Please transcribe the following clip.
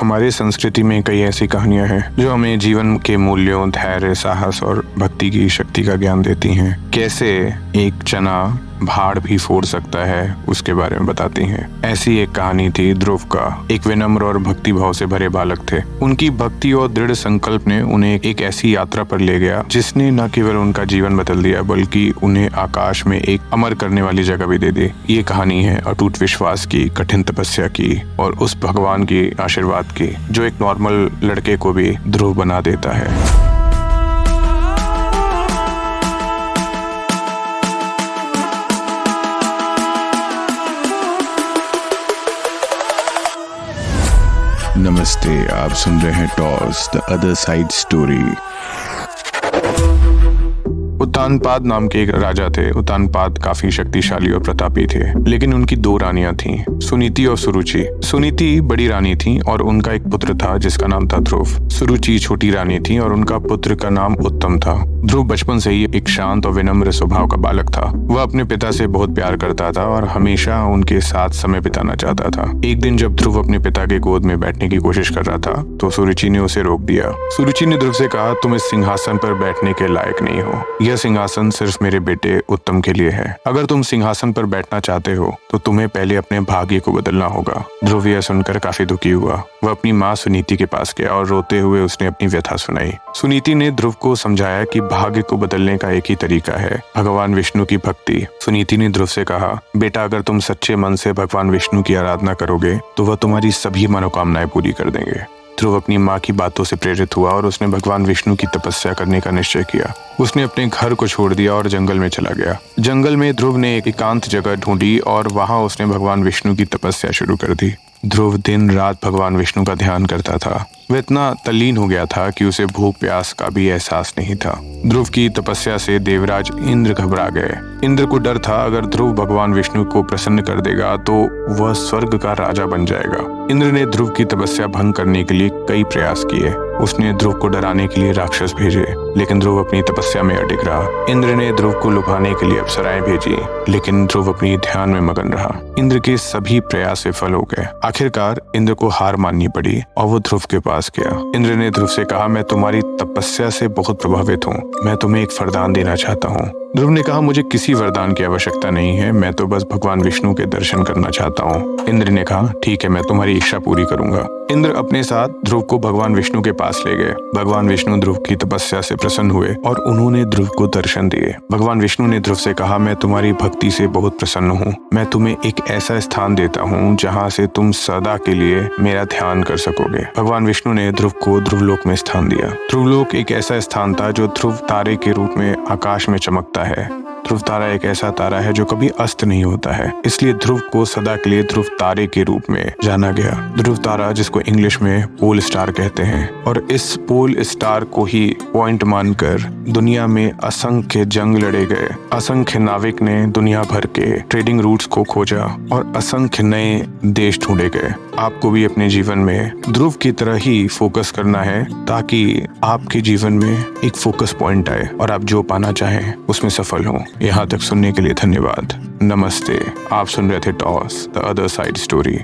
हमारी संस्कृति में कई ऐसी कहानियां हैं जो हमें जीवन के मूल्यों, धैर्य, साहस और भक्ति की शक्ति का ज्ञान देती हैं। कैसे एक चना भाड़ भी फोड़ सकता है, उसके बारे में बताती हैं। ऐसी एक कहानी थी ध्रुव का। एक विनम्र और भक्ति भाव से भरे बालक थे। उनकी भक्ति और दृढ़ संकल्प ने उन्हें एक ऐसी यात्रा पर ले गया जिसने न केवल उनका जीवन बदल दिया बल्कि उन्हें आकाश में एक अमर करने वाली जगह भी दे दी। ये कहानी है अटूट विश्वास की, कठिन तपस्या की और उस भगवान की आशीर्वाद की जो एक नॉर्मल लड़के को भी ध्रुव बना देता है। नमस्ते, आप सुन रहे हैं toss the other side story. Uttanpad नाम के एक राजा थे। उत्तानपाद काफी शक्तिशाली और प्रतापी थे, लेकिन उनकी दो रानियां थीं, सुनीति और सुरुचि। सुनीति बड़ी रानी थी और उनका एक पुत्र था जिसका नाम था ध्रुव। सुरुचि छोटी रानी थी और उनका पुत्र का नाम उत्तम था। ध्रुव बचपन से ही एक शांत और विनम्र स्वभाव का बालक था। वह अपने पिता से बहुत प्यार करता था और हमेशा उनके साथ समय बिताना चाहता था। एक दिन जब ध्रुव अपने पिता के गोद में बैठने की कोशिश कर रहा था तो सुरुचि ने उसे रोक दिया। सुरुचि ने ध्रुव से कहा, तुम इस सिंहासन पर बैठने के लायक नहीं हो। यह सिंहासन सिर्फ मेरे बेटे उत्तम के लिए है। अगर तुम सिंहासन पर बैठना चाहते हो तो तुम्हें पहले अपने भाग्य को बदलना होगा। ध्रुव यह सुनकर काफी दुखी हुआ। वह अपनी माँ सुनीति के पास गया और रोते हुए उसने अपनी व्यथा सुनाई। सुनीति ने ध्रुव को समझाया कि भाग्य को बदलने का एक ही तरीका है, भगवान विष्णु की भक्ति। सुनीति ने ध्रुव से कहा, बेटा, अगर तुम सच्चे मन से भगवान विष्णु की आराधना करोगे तो वह तुम्हारी सभी मनोकामनाएं पूरी कर देंगे। ध्रुव अपनी माँ की बातों से प्रेरित हुआ और उसने भगवान विष्णु की तपस्या करने का निश्चय किया। उसने अपने घर को छोड़ दिया और जंगल में चला गया। जंगल में ध्रुव ने एक एकांत जगह ढूंढी और वहां उसने भगवान विष्णु की तपस्या शुरू कर दी। ध्रुव दिन रात भगवान विष्णु का ध्यान करता था। वह इतना तल्लीन हो गया था कि उसे भूख प्यास का भी एहसास नहीं था। ध्रुव की तपस्या से देवराज इंद्र घबरा गए। इंद्र को डर था अगर ध्रुव भगवान विष्णु को प्रसन्न कर देगा तो वह स्वर्ग का राजा बन जाएगा। इंद्र ने ध्रुव की तपस्या भंग करने के लिए कई प्रयास किए। उसने ध्रुव को डराने के लिए राक्षस भेजे, लेकिन ध्रुव अपनी तपस्या में अडिग रहा। इंद्र ने ध्रुव को लुभाने के लिए अप्सराएं भेजी, लेकिन ध्रुव अपनी ध्यान में मगन रहा। इंद्र के सभी प्रयास विफल हो गए। आखिरकार इंद्र को हार माननी पड़ी और वो ध्रुव के पास गया। इंद्र ने ध्रुव से कहा, मैं तुम्हारी तपस्या से बहुत प्रभावित हूँ। मैं तुम्हें एक वरदान देना चाहता हूँ। ध्रुव ने कहा, मुझे किसी वरदान की आवश्यकता नहीं है, मैं तो बस भगवान विष्णु के दर्शन करना चाहता हूँ। इंद्र ने कहा, ठीक है, मैं तुम्हारी इच्छा पूरी करूंगा। इंद्र अपने साथ ध्रुव को भगवान विष्णु के पास ले गए। भगवान विष्णु ध्रुव की तपस्या से प्रसन्न हुए और उन्होंने ध्रुव को दर्शन दिए। भगवान विष्णु ने ध्रुव से कहा, मैं तुम्हारी भक्ति से बहुत प्रसन्न हूँ। मैं तुम्हें एक ऐसा स्थान देता हूँ जहाँ से तुम सदा के लिए मेरा ध्यान कर सकोगे। भगवान विष्णु ने ध्रुव को ध्रुवलोक में स्थान दिया। ध्रुवलोक एक ऐसा स्थान था जो ध्रुव तारे के रूप में आकाश में चमकता है। ध्रुव तारा एक ऐसा तारा है जो कभी अस्त नहीं होता है, इसलिए ध्रुव को सदा के लिए ध्रुव तारे के रूप में जाना गया। ध्रुव तारा, जिसको इंग्लिश में पोल स्टार कहते हैं, और इस पोल स्टार को ही पॉइंट मानकर दुनिया में असंख्य जंग लड़े गए। असंख्य नाविक ने दुनिया भर के ट्रेडिंग रूट्स को खोजा और असंख्य नए देश ढूंढे गए। आपको भी अपने जीवन में ध्रुव की तरह ही फोकस करना है ताकि आपके जीवन में एक फोकस पॉइंट आए और आप जो पाना चाहें उसमें सफल हों। यहाँ तक सुनने के लिए धन्यवाद। नमस्ते, आप सुन रहे थे toss the other side story.